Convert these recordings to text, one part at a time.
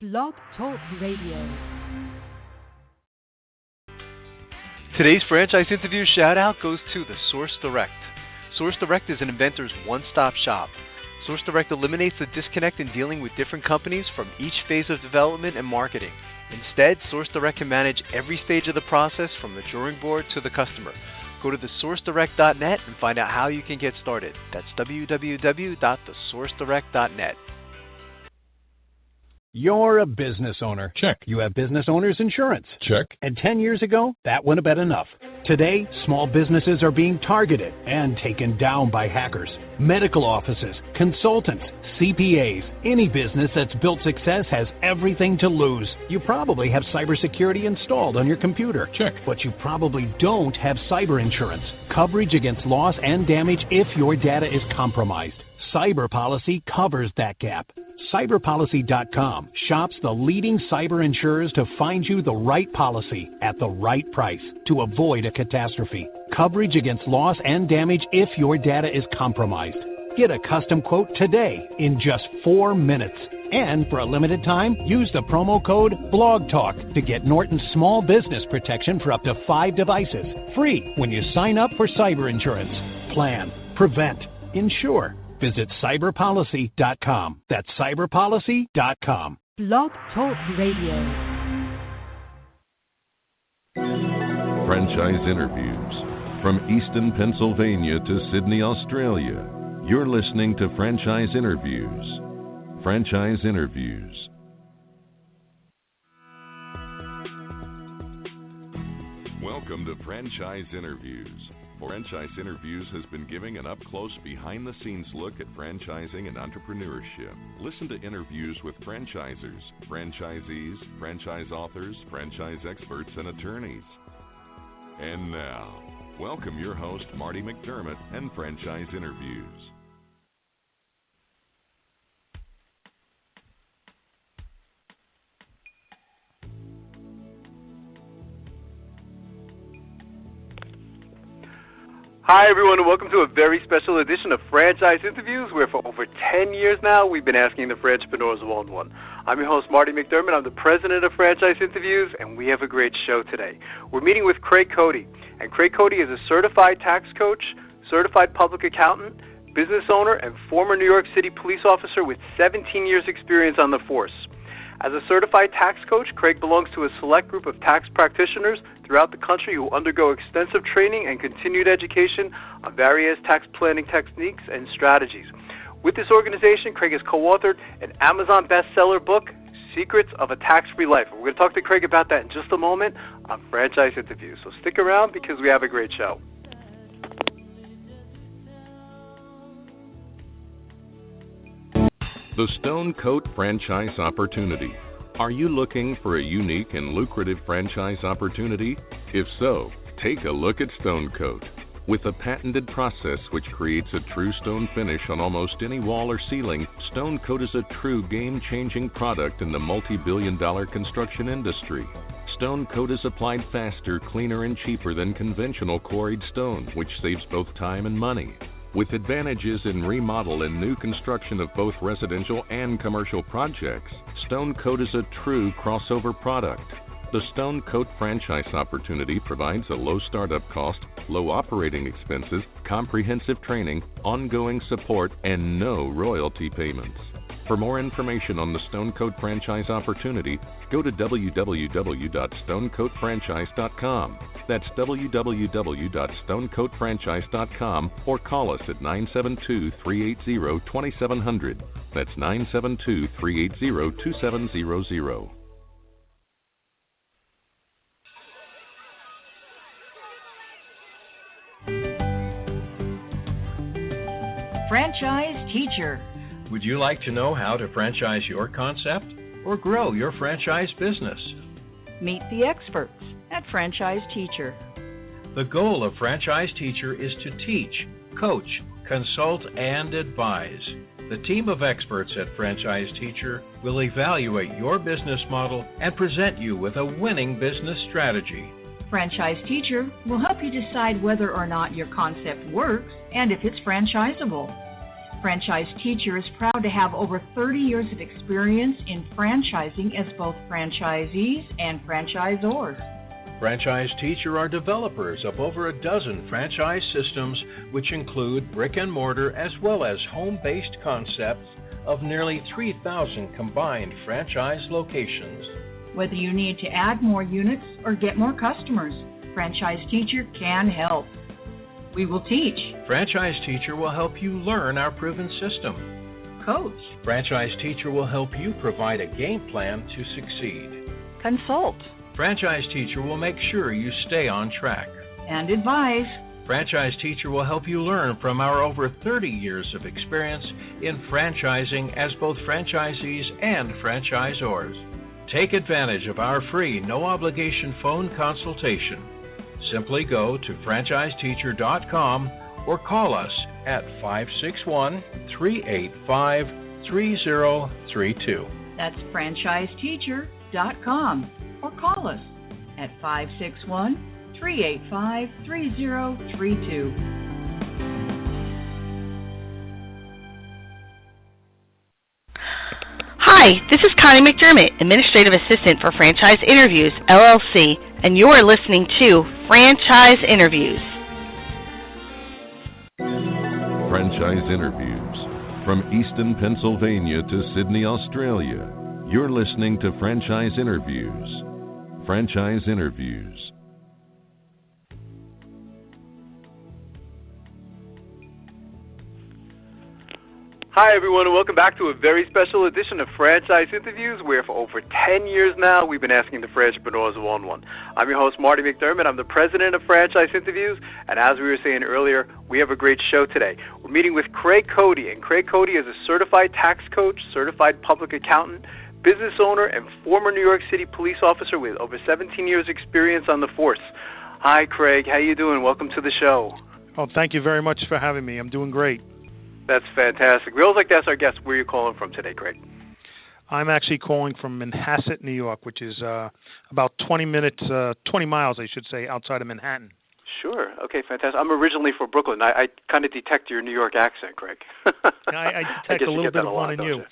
Blog Talk Radio. Today's franchise interview shout-out goes to the Source Direct. Source Direct is an inventor's one-stop shop. Source Direct eliminates the disconnect in dealing with different companies from each phase of development and marketing. Instead, Source Direct can manage every stage of the process from the drawing board to the customer. Go to thesourcedirect.net and find out how you can get started. That's www.thesourcedirect.net. You're a business owner. Check. You have business owner's insurance. Check. And 10 years ago, that wouldn't have been enough. Today, small businesses are being targeted and taken down by hackers. Medical offices, consultants, CPAs, any business that's built success has everything to lose. You probably have cybersecurity installed on your computer. Check. But you probably don't have cyber insurance. Coverage against loss and damage if your data is compromised. Cyber Policy covers that gap. Cyberpolicy.com shops the leading cyber insurers to find you the right policy at the right price to avoid a catastrophe. Coverage against loss and damage if your data is compromised. Get a custom quote today in just 4 minutes. And for a limited time, use the promo code BLOGTALK to get Norton's small business protection for up to 5 devices. Free when you sign up for cyber insurance. Plan, prevent, insure. Visit cyberpolicy.com. That's cyberpolicy.com. Blog Talk Radio. Franchise interviews. From Easton, Pennsylvania to Sydney, Australia, you're listening to Franchise Interviews. Franchise Interviews. Welcome to Franchise Interviews. Franchise Interviews has been giving an up-close, behind-the-scenes look at franchising and entrepreneurship. Listen to interviews with franchisers, franchisees, franchise authors, franchise experts, and attorneys. And now, welcome your host, Marty McDermott, and Franchise Interviews. Hi, everyone, and welcome to a very special edition of Franchise Interviews, where for over 10 years now, we've been asking the entrepreneurs one-on-one. I'm your host, Marty McDermott. I'm the president of Franchise Interviews, and we have a great show today. We're meeting with Craig Cody, and Craig Cody is a certified tax coach, certified public accountant, business owner, and former New York City police officer with 17 years' experience on the force. As a certified tax coach, Craig belongs to a select group of tax practitioners throughout the country who undergo extensive training and continued education on various tax planning techniques and strategies. With this organization, Craig has co-authored an Amazon bestseller book, Secrets of a Tax-Free Life. We're going to talk to Craig about that in just a moment on Franchise Interviews. So stick around because we have a great show. The Stone Coat Franchise Opportunity. Are you looking for a unique and lucrative franchise opportunity? If so, take a look at Stone Coat. With a patented process which creates a true stone finish on almost any wall or ceiling, Stone Coat is a true game-changing product in the multi-billion-dollar construction industry. Stone Coat is applied faster, cleaner, and cheaper than conventional quarried stone, which saves both time and money. With advantages in remodel and new construction of both residential and commercial projects, Stone Coat is a true crossover product. The Stone Coat franchise opportunity provides a low startup cost, low operating expenses, comprehensive training, ongoing support, and no royalty payments. For more information on the Stone Coat franchise opportunity, go to www.stonecoatfranchise.com. That's www.stonecoatfranchise.com, or call us at 972-380-2700. That's 972-380-2700. Franchise Teacher. Would you like to know how to franchise your concept or grow your franchise business? Meet the experts at Franchise Teacher. The goal of Franchise Teacher is to teach, coach, consult, and advise. The team of experts at Franchise Teacher will evaluate your business model and present you with a winning business strategy. Franchise Teacher will help you decide whether or not your concept works and if it's franchisable. Franchise Teacher is proud to have over 30 years of experience in franchising as both franchisees and franchisors. Franchise Teacher are developers of over a dozen franchise systems, which include brick and mortar as well as home-based concepts of nearly 3,000 combined franchise locations. Whether you need to add more units or get more customers, Franchise Teacher can help. We will teach. Franchise Teacher will help you learn our proven system. Coach. Franchise Teacher will help you provide a game plan to succeed. Consult. Franchise Teacher will make sure you stay on track. And advise. Franchise Teacher will help you learn from our over 30 years of experience in franchising as both franchisees and franchisors. Take advantage of our free, no-obligation phone consultation. Simply go to franchiseteacher.com or call us at 561-385-3032. That's franchiseteacher.com or call us at 561-385-3032. Hi, this is Connie McDermott, Administrative Assistant for Franchise Interviews, LLC, and you're listening to Franchise Interviews. Franchise Interviews. From Easton, Pennsylvania to Sydney, Australia, you're listening to Franchise Interviews. Franchise Interviews. Hi, everyone, and welcome back to a very special edition of Franchise Interviews, where for over 10 years now, we've been asking the Franchipreneurs one-on-one. I'm your host, Marty McDermott. I'm the president of Franchise Interviews, and as we were saying earlier, we have a great show today. We're meeting with Craig Cody, and Craig Cody is a certified tax coach, certified public accountant, business owner, and former New York City police officer with over 17 years experience on the force. Hi, Craig. How you doing? Welcome to the show. Oh, thank you very much for having me. I'm doing great. That's fantastic. We always like to ask our guests, where are you calling from today, Craig? I'm actually calling from Manhasset, New York, which is about 20 miles, I should say, outside of Manhattan. Sure. Okay, fantastic. I'm originally from Brooklyn. I kind of detect your New York accent, Craig. I detect a little bit of one in you.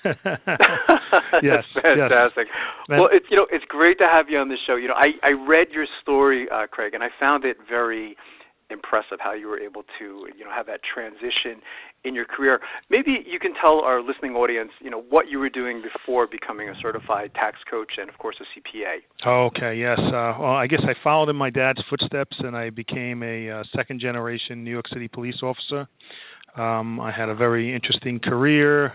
Yes, fantastic. Yes. Well, it's great to have you on the show. I read your story, Craig, and I found it very impressive how you were able to, have that transition in your career. Maybe you can tell our listening audience, what you were doing before becoming a certified tax coach and, of course, a CPA. Okay, yes. Well, I guess I followed in my dad's footsteps, and I became a second-generation New York City police officer. I had a very interesting career,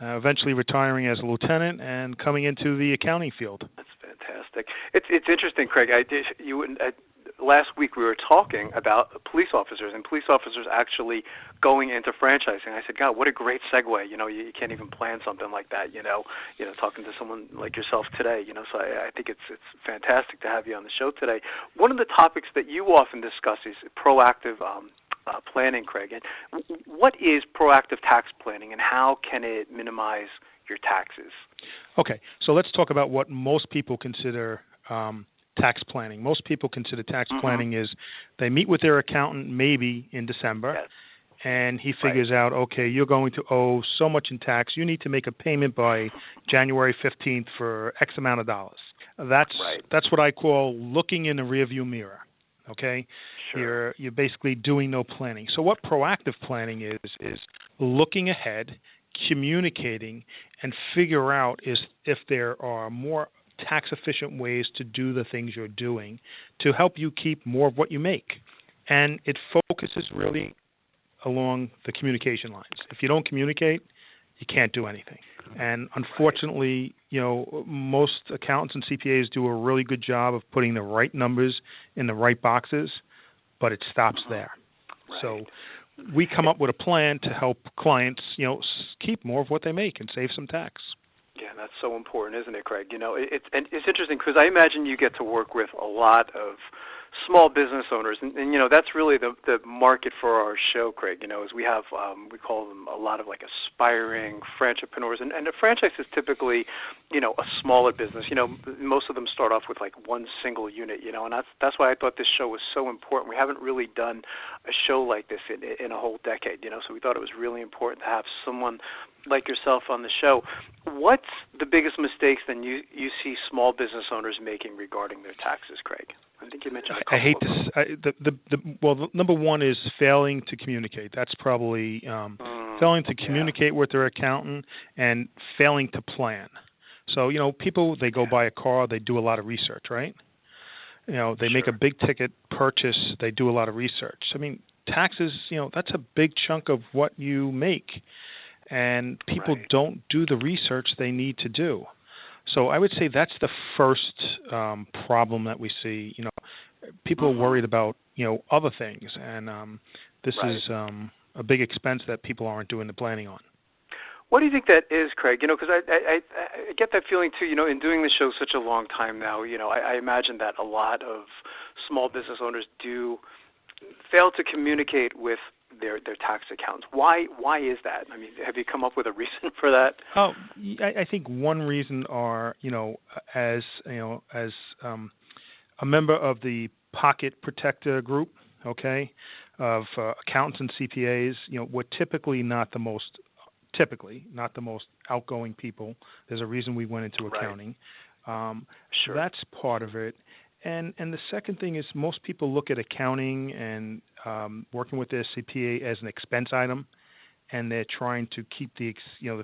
eventually retiring as a lieutenant and coming into the accounting field. That's fantastic. It's interesting, Craig. Last week we were talking about police officers and police officers actually going into franchising. I said, God, what a great segue. You can't even plan something like that, talking to someone like yourself today, so I think it's fantastic to have you on the show today. One of the topics that you often discuss is proactive planning, Craig. And what is proactive tax planning and how can it minimize your taxes? Okay, so let's talk about what most people consider tax planning. Most people consider tax planning is they meet with their accountant maybe in December, yes, and he figures out, okay, you're going to owe so much in tax. You need to make a payment by January 15th for X amount of dollars. That's what I call looking in the rearview mirror. Okay, sure. You're basically doing no planning. So what proactive planning is looking ahead, communicating, and figure out if there are more tax-efficient ways to do the things you're doing to help you keep more of what you make. And it focuses really along the communication lines. If you don't communicate, you can't do anything. And unfortunately, most accountants and CPAs do a really good job of putting the right numbers in the right boxes, but it stops there. Right. So we come up with a plan to help clients, keep more of what they make and save some tax. Yeah, that's so important, isn't it, Craig? It's interesting because I imagine you get to work with a lot of small business owners, and that's really the market for our show, Craig. Is we have we call them a lot of like aspiring franchipreneurs, and a franchise is typically a smaller business. Most of them start off with like one single unit, and that's why I thought this show was so important. We haven't really done a show like this in a whole decade, so we thought it was really important to have someone like yourself on the show. What's the biggest mistakes then you see small business owners making regarding their taxes, Craig? I think you mentioned a couple. I hate this. Well, number one is failing to communicate. That's probably failing to communicate with their accountant and failing to plan. So, people, they go buy a car, they do a lot of research, right? They make a big ticket purchase, they do a lot of research. I mean, taxes, that's a big chunk of what you make. And people don't do the research they need to do. So I would say that's the first problem that we see. People are worried about, other things. And this is a big expense that people aren't doing the planning on. What do you think that is, Craig? Because I get that feeling too. In doing the show such a long time now, I imagine that a lot of small business owners do fail to communicate with their tax accountants. Why is that? I mean, have you come up with a reason for that? Oh, I think one reason are as a member of the Pocket Protector group, okay, of accountants and CPAs, we're typically not the most outgoing people. There's a reason we went into accounting. Sure. That's part of it. And the second thing is most people look at accounting and working with their CPA as an expense item, and they're trying to keep the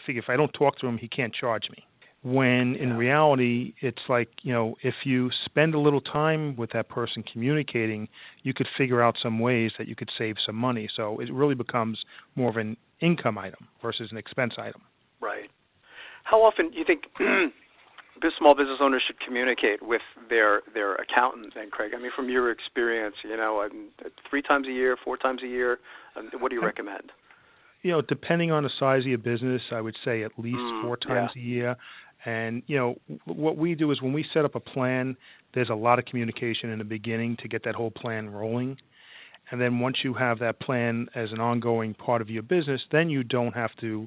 figure. If I don't talk to him, he can't charge me. When in reality, it's like, if you spend a little time with that person communicating, you could figure out some ways that you could save some money. So it really becomes more of an income item versus an expense item. Right. How often do you think small business owners should communicate with their accountant then, Craig? I mean, from your experience, 3 times a year, 4 times a year, what do you recommend? Depending on the size of your business, I would say at least 4 times a year. And, what we do is when we set up a plan, there's a lot of communication in the beginning to get that whole plan rolling. And then once you have that plan as an ongoing part of your business, then you don't have to,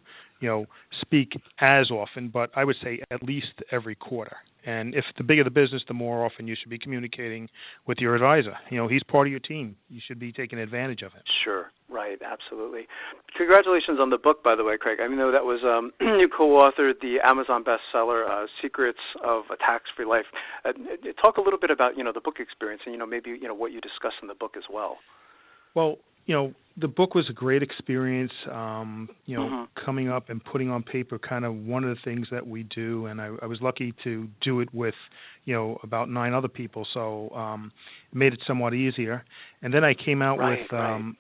speak as often, but I would say at least every quarter. And if the bigger the business, the more often you should be communicating with your advisor. He's part of your team. You should be taking advantage of it. Sure. Right. Absolutely. Congratulations on the book, by the way, Craig. I mean, that was you co-authored the Amazon bestseller, Secrets of a Tax-Free Life. Talk a little bit about, the book experience and, maybe, what you discuss in the book as well. Well, the book was a great experience, coming up and putting on paper kind of one of the things that we do. And I was lucky to do it with, about 9 other people. So it made it somewhat easier. And then I came out with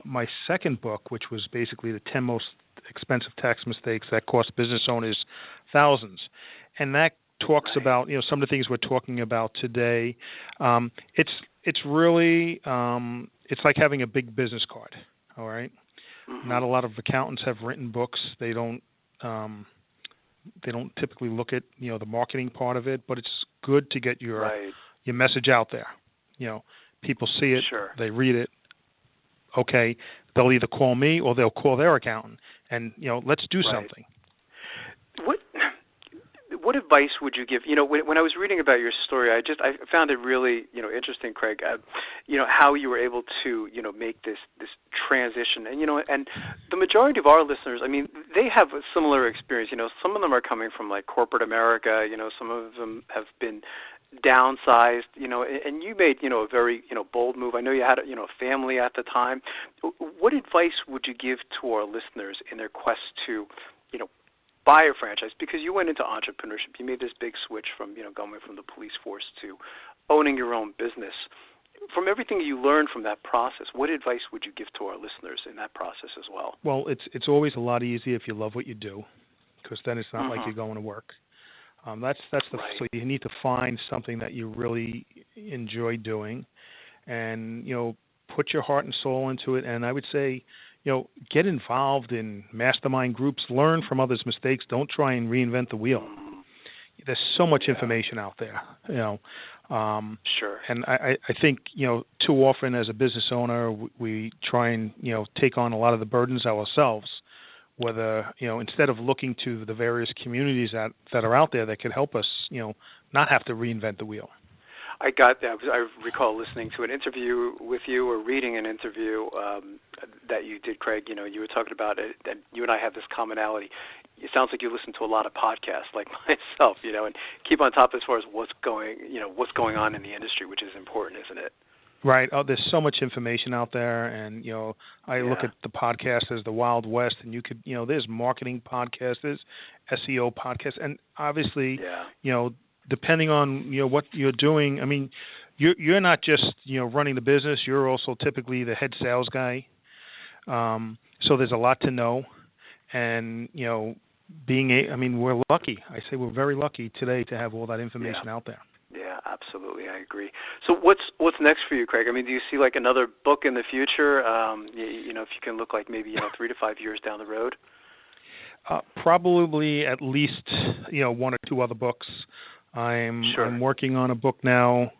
my second book, which was basically the 10 most expensive tax mistakes that cost business owners thousands. And that talks about, some of the things we're talking about today. It's really, it's like having a big business card. All right. Not a lot of accountants have written books. They don't typically look at the marketing part of it, but it's good to get your message out there. People see it, they read it. Okay, they'll either call me or they'll call their accountant, and let's do something. What advice would you give? When I was reading about your story, I found it really, interesting, Craig. How you were able to, make this transition, and the majority of our listeners, I mean, they have a similar experience. Some of them are coming from like corporate America. Some of them have been downsized. And you made, a very, bold move. I know you had, a family at the time. What advice would you give to our listeners in their quest to, buy a franchise? Because you went into entrepreneurship. You made this big switch from, going from the police force to owning your own business. From everything you learned from that process, what advice would you give to our listeners in that process as well? Well, it's always a lot easier if you love what you do, because then it's not like you're going to work. So you need to find something that you really enjoy doing, and put your heart and soul into it. And I would say, get involved in mastermind groups, learn from others' mistakes. Don't try and reinvent the wheel. there's so much information out there, Sure. And I think, too often as a business owner, we try and, take on a lot of the burdens ourselves, whether, instead of looking to the various communities that are out there that could help us, not have to reinvent the wheel. I got that. I recall listening to an interview with you or reading an interview that you did, Craig. You were talking about it, that you and I have this commonality. It sounds like you listen to a lot of podcasts like myself, and keep on top as far as what's going on in the industry, which is important, isn't it? Right. Oh, there's so much information out there, and I look at the podcast as the Wild West, and you could, there's marketing podcasts, there's SEO podcasts, and obviously, depending on what you're doing, I mean, you're not just running the business, you're also typically the head sales guy. So there's a lot to know, and we're lucky. I say we're very lucky today to have all that information out there. Yeah, absolutely. I agree. So what's next for you, Craig? I mean, do you see like another book in the future? If you can look like maybe 3 to 5 years down the road. Probably at least 1 or 2 other books. I'm working on a book now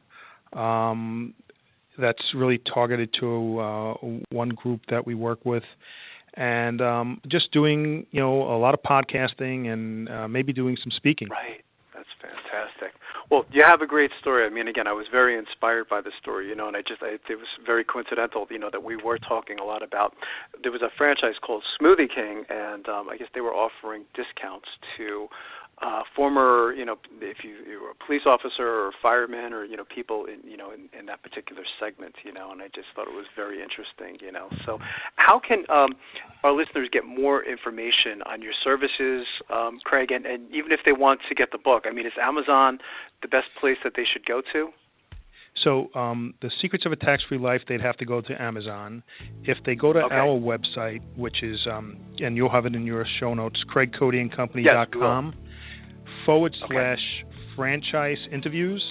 that's really targeted to one group that we work with, and just doing a lot of podcasting and maybe doing some speaking. Right. That's fantastic. Well, you have a great story. I mean, again, I was very inspired by the story, and it was very coincidental, that we were talking a lot about. There was a franchise called Smoothie King, and I guess they were offering discounts to former, if you were a police officer or a fireman or people in that particular segment, and I just thought it was very interesting, So, how can our listeners get more information on your services, Craig, and even if they want to get the book? I mean, is Amazon the best place that they should go to? So the Secrets of a Tax-Free Life, they'd have to go to Amazon. If they go to our website, which is, and you'll have it in your show notes, CraigCodyandCompany.com /franchise interviews,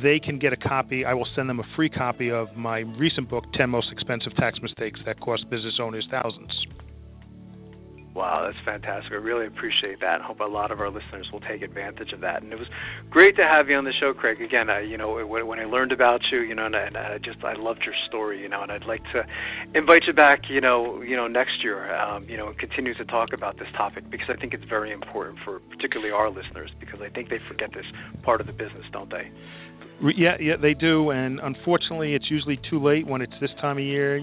they can get a copy. I will send them a free copy of my recent book, 10 Most Expensive Tax Mistakes That Cost Business Owners Thousands. Wow, that's fantastic. I really appreciate that. I hope a lot of our listeners will take advantage of that. And it was great to have you on the show, Craig. Again, when I learned about you, and I loved your story, and I'd like to invite you back, next year, and continue to talk about this topic because I think it's very important for particularly our listeners because I think they forget this part of the business, don't they? Yeah, they do. And unfortunately, it's usually too late when it's this time of year.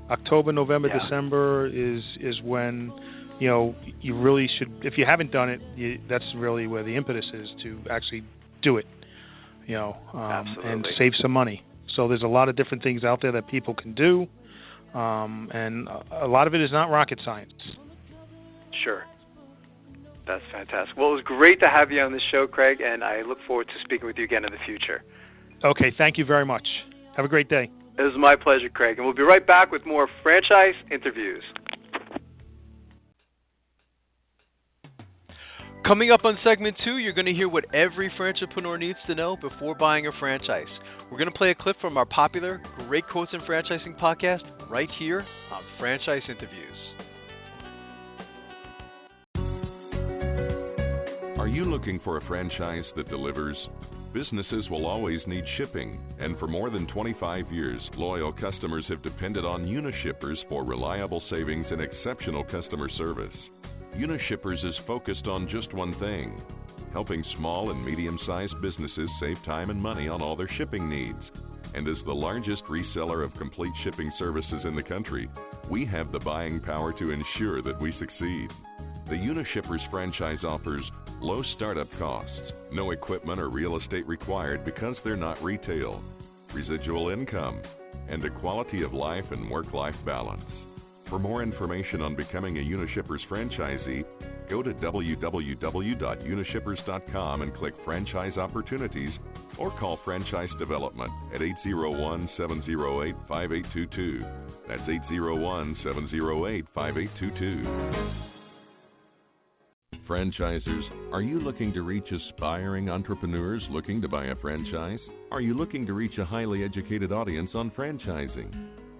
October, November, December is when you really should. If you haven't done it, that's really where the impetus is to actually do it. And save some money. So there's a lot of different things out there that people can do, and a lot of it is not rocket science. Sure. That's fantastic. Well, it was great to have you on the show, Craig, and I look forward to speaking with you again in the future. Okay, thank you very much. Have a great day. It was my pleasure, Craig, and we'll be right back with more franchise interviews. Coming up on segment 2, you're going to hear what every franchipreneur needs to know before buying a franchise. We're going to play a clip from our popular Great Quotes in Franchising podcast right here on Franchise Interviews. Are you looking for a franchise that delivers? Businesses will always need shipping, and for more than 25 years, loyal customers have depended on Unishippers for reliable savings and exceptional customer service. Unishippers is focused on just one thing, helping small and medium-sized businesses save time and money on all their shipping needs. And as the largest reseller of complete shipping services in the country, we have the buying power to ensure that we succeed. The Unishippers franchise offers low startup costs, no equipment or real estate required because they're not retail, residual income, and a quality of life and work-life balance. For more information on becoming a Unishippers franchisee, go to www.unishippers.com and click Franchise Opportunities or call Franchise Development at 801-708-5822. That's 801-708-5822. Franchisers, are you looking to reach aspiring entrepreneurs looking to buy a franchise? Are you looking to reach a highly educated audience on franchising?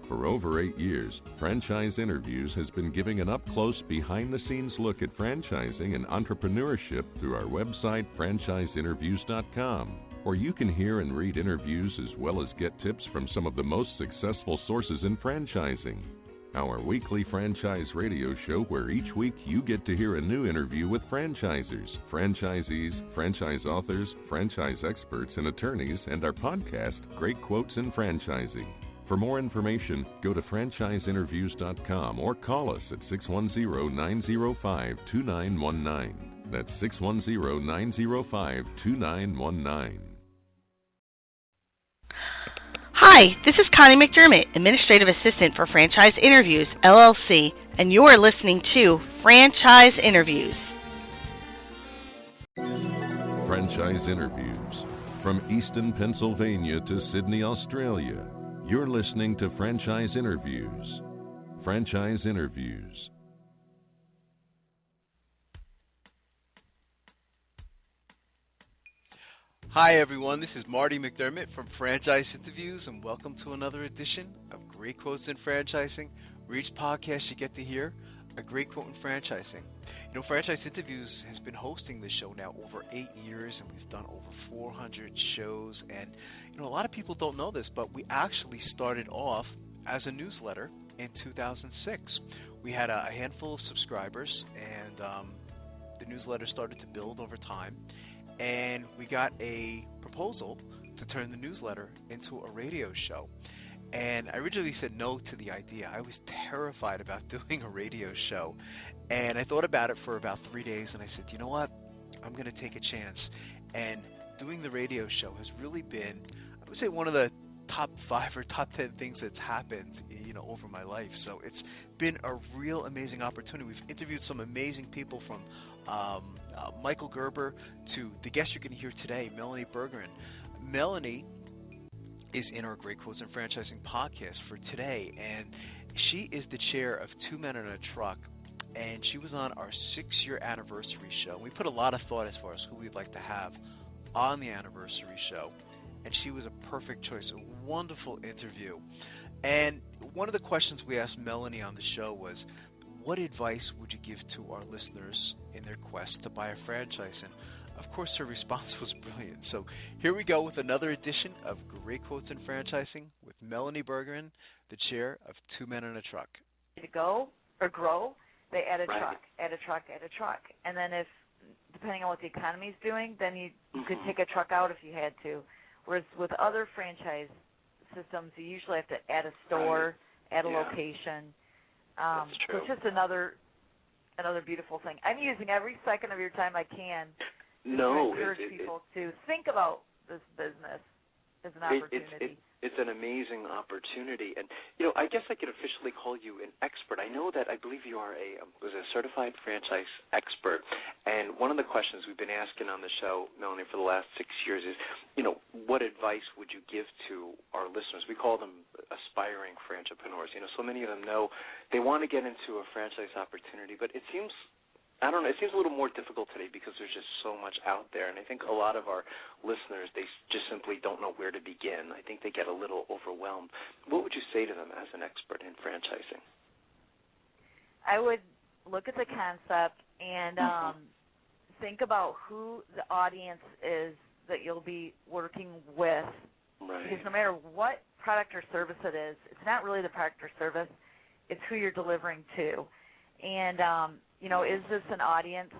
For over 8 years, Franchise Interviews has been giving an up-close, behind-the-scenes look at franchising and entrepreneurship through our website, franchiseinterviews.com, where you can hear and read interviews as well as get tips from some of the most successful sources in franchising. Our weekly franchise radio show, where each week you get to hear a new interview with franchisers, franchisees, franchise authors, franchise experts, and attorneys, and our podcast, Great Quotes in Franchising. For more information, go to franchiseinterviews.com or call us at 610-905-2919. That's 610-905-2919. Hi, this is Connie McDermott, Administrative Assistant for Franchise Interviews, LLC, and you're listening to Franchise Interviews. Franchise Interviews. From Easton, Pennsylvania to Sydney, Australia, you're listening to Franchise Interviews. Franchise Interviews. Hi everyone, this is Marty McDermott from Franchise Interviews, and welcome to another edition of Great Quotes in Franchising, where each podcast you get to hear a great quote in franchising. You know, Franchise Interviews has been hosting this show now over 8 years, and we've done over 400 shows. And you know, a lot of people don't know this, but we actually started off as a newsletter in 2006. We had a handful of subscribers, and the newsletter started to build over time. And we got a proposal to turn the newsletter into a radio show. And I originally said no to the idea. I was terrified about doing a radio show. And I thought about it for about 3 days, and I said, you know what? I'm going to take a chance. And doing the radio show has really been, I would say, one of the top 5 or top 10 things that's happened, you know, over my life. So it's been a real amazing opportunity. We've interviewed some amazing people, from Michael Gerber to the guest you're going to hear today, Melanie Bergeron. Melanie is in our Great Quotes in Franchising podcast for today, and she is the chair of Two Men in a Truck, and she was on our 6-year anniversary show. We put a lot of thought as far as who we'd like to have on the anniversary show, and she was a perfect choice, a wonderful interview. And one of the questions we asked Melanie on the show was, what advice would you give to our listeners in their quest to buy a franchise? And of course, her response was brilliant. So here we go with another edition of Great Quotes in Franchising with Melanie Bergeron, the chair of Two Men in a Truck. To go or grow, they add a Right. truck, add a truck, add a truck. And then if, depending on what the economy's doing, then you could take a truck out if you had to. Whereas with other franchise systems, you usually have to add a store, add a location. That's true. So it's just another beautiful thing. I'm using every second of your time I can to encourage people to think about this business as an opportunity. It's an amazing opportunity, and you know, I guess I could officially call you an expert. I know that I believe you are a certified franchise expert, and one of the questions we've been asking on the show, Melanie, for the last 6 years is, you know, what advice would you give to our listeners? We call them aspiring franchipreneurs. You know, so many of them know they want to get into a franchise opportunity, but it seems, I don't know, it seems a little more difficult today because there's just so much out there. And I think a lot of our listeners, they just simply don't know where to begin. I think they get a little overwhelmed. What would you say to them as an expert in franchising? I would look at the concept and think about who the audience is that you'll be working with. Right. Because no matter what product or service it is, it's not really the product or service, it's who you're delivering to. And, you know, is this an audience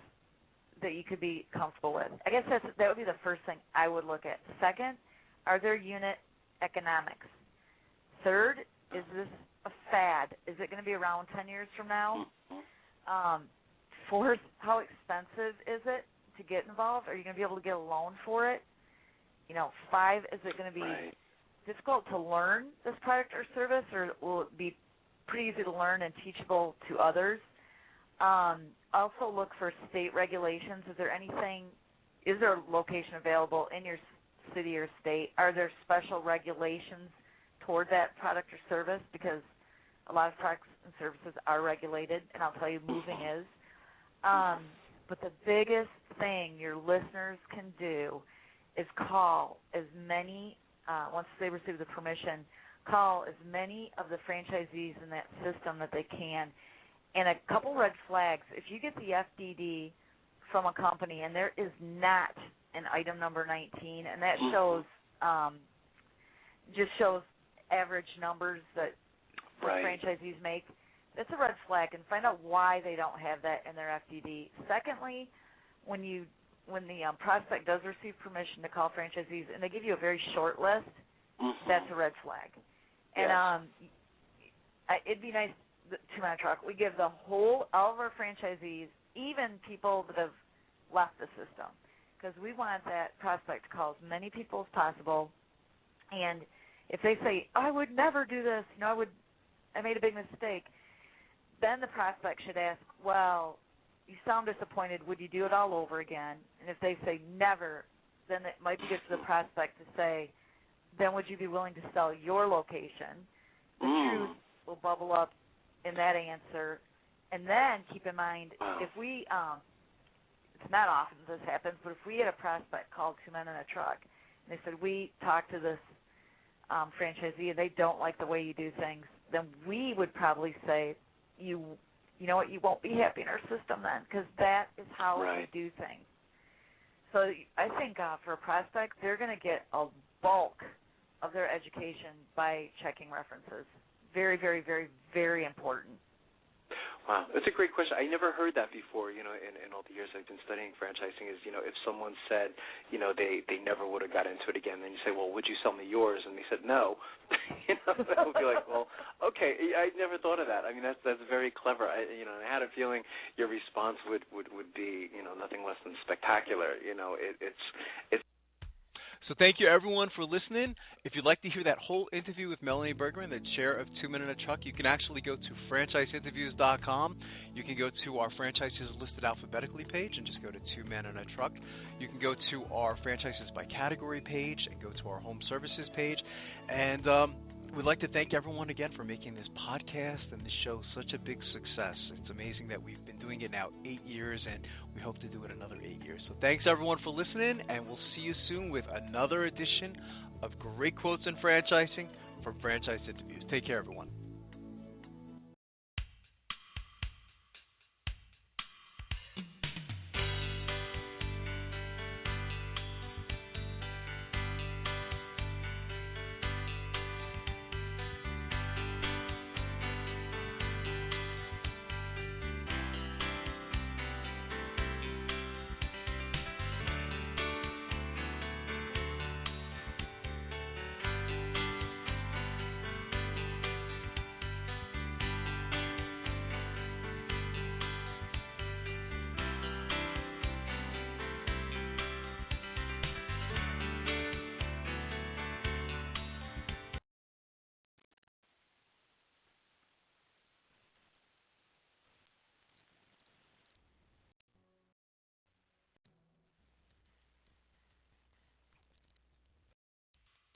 that you could be comfortable with? I guess that would be the first thing I would look at. Second, are there unit economics? Third, is this a fad? Is it going to be around 10 years from now? Fourth, how expensive is it to get involved? Are you going to be able to get a loan for it? You know, 5, is it going to be difficult to learn this product or service, or will it be pretty easy to learn and teachable to others? Also look for state regulations. Is there a location available in your city or state? Are there special regulations toward that product or service? Because a lot of products and services are regulated, and I'll tell you moving is. But the biggest thing your listeners can do is call as many, once they receive the permission, call as many of the franchisees in that system that they can. And a couple red flags, if you get the FDD from a company and there is not an item number 19, and that shows just shows average numbers that franchisees make, that's a red flag, and find out why they don't have that in their FDD. Secondly, when the prospect does receive permission to call franchisees and they give you a very short list, that's a red flag. And it'd be nice, 2-minute truck, we give all of our franchisees, even people that have left the system, because we want that prospect to call as many people as possible. And if they say, I would never do this, I made a big mistake, then the prospect should ask, well, you sound disappointed, would you do it all over again? And if they say never, then it might be good for the prospect to say, then would you be willing to sell your location? The truth will bubble up in that answer. And then keep in mind, if we, it's not often this happens, but if we had a prospect called 2 Men in a Truck, and they said, we talked to this franchisee and they don't like the way you do things, then we would probably say, you know what, you won't be happy in our system then, because that is how we do things. So I think for a prospect, they're going to get a bulk of their education by checking references. Very, very, very, very important. Wow, that's a great question. I never heard that before, in all the years I've been studying franchising is, if someone said, they never would have got into it again, then you say, well, would you sell me yours? And they said no. That would be like, well, okay, I never thought of that. I mean, that's very clever. I had a feeling your response would be, nothing less than spectacular. It's So thank you, everyone, for listening. If you'd like to hear that whole interview with Melanie Bergman, the chair of 2 Men in a Truck, you can actually go to franchiseinterviews.com. You can go to our franchises listed alphabetically page and just go to 2 Men in a Truck. You can go to our franchises by category page and go to our home services page. And we'd like to thank everyone again for making this podcast and this show such a big success. It's amazing that we've been doing it now 8 years, and we hope to do it another 8 years. So thanks, everyone, for listening, and we'll see you soon with another edition of Great Quotes in Franchising from Franchise Interviews. Take care, everyone.